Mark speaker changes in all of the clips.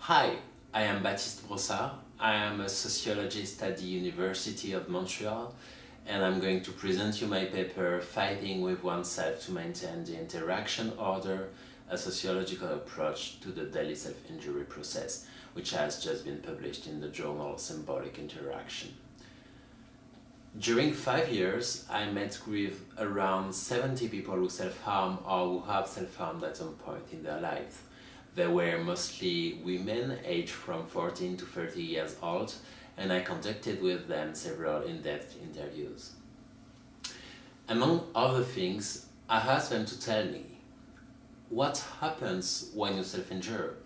Speaker 1: Hi, I am Baptiste Brossard. I am a sociologist at the University of Montreal, and I'm going to present you my paper Fighting with Oneself to Maintain the Interaction Order, a sociological approach to the daily self-injury process, which has just been published in the journal Symbolic Interaction. During 5 years, I met with around 70 people who self-harm or who have self-harmed at some point in their life. They were mostly women aged from 14 to 30 years old, and I conducted with them several in-depth interviews. Among other things, I asked them to tell me, what happens when you self-injure?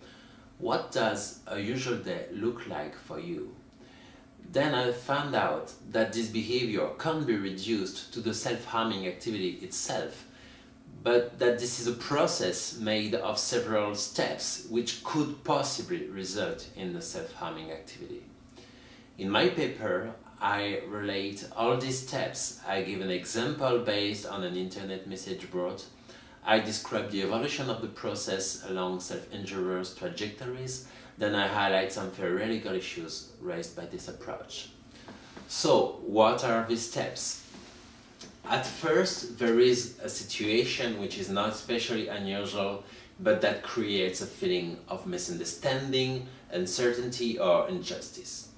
Speaker 1: What does a usual day look like for you? Then I found out that this behavior can't be reduced to the self-harming activity itself, but that this is a process made of several steps which could possibly result in the self-harming activity. In my paper, I relate all these steps. I give an example based on an internet message board. I describe the evolution of the process along self-injurers' trajectories. Then I highlight some theoretical issues raised by this approach. So, what are these steps? At first, there is a situation which is not especially unusual, but that creates a feeling of misunderstanding, uncertainty, or injustice.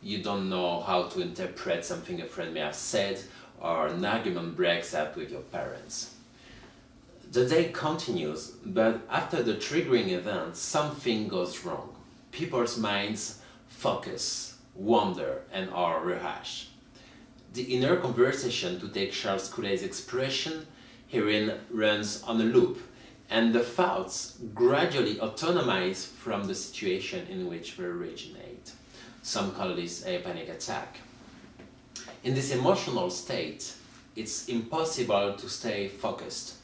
Speaker 1: You don't know how to interpret something a friend may have said, or an argument breaks out with your parents. The day continues, but after the triggering event, something goes wrong. People's minds focus, wander, and or rehash. The inner conversation, to take Charles Coulet's expression, herein runs on a loop, and the thoughts gradually autonomize from the situation in which they originate. Some call this a panic attack. In this emotional state, it's impossible to stay focused,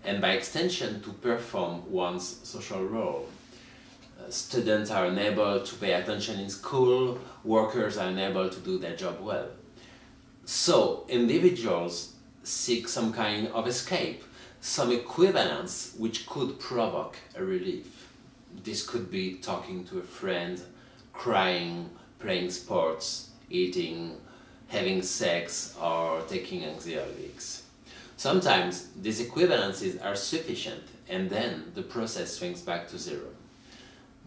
Speaker 1: and by extension to perform one's social role. Students are unable to pay attention in school, workers are unable to do their job well. So, individuals seek some kind of escape, some equivalence which could provoke a relief. This could be talking to a friend, crying, playing sports, eating, having sex, or taking anxiolytics. Sometimes these equivalences are sufficient, and then the process swings back to zero.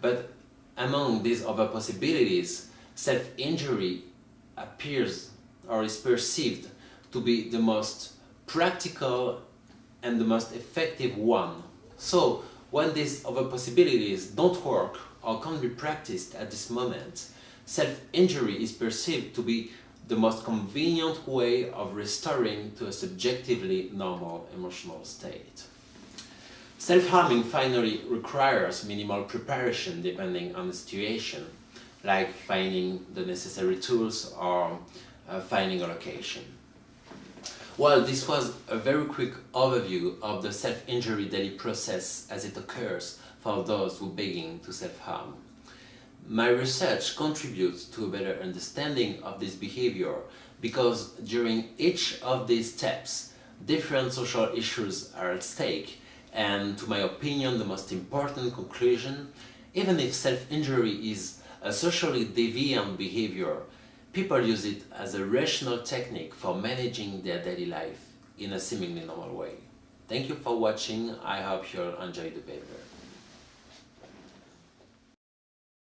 Speaker 1: But among these other possibilities, self-injury appears or is perceived to be the most practical and the most effective one. So, when these other possibilities don't work or can't be practiced at this moment, self-injury is perceived to be the most convenient way of restoring to a subjectively normal emotional state. Self-harming finally requires minimal preparation depending on the situation, like finding the necessary tools or finding a location. Well, this was a very quick overview of the self-injury daily process as it occurs for those who begin to self-harm. My research contributes to a better understanding of this behavior because during each of these steps, different social issues are at stake, and to my opinion, the most important conclusion, even if self-injury is a socially deviant behavior, people use it as a rational technique for managing their daily life in a seemingly normal way. Thank you for watching. I hope you'll enjoy the paper.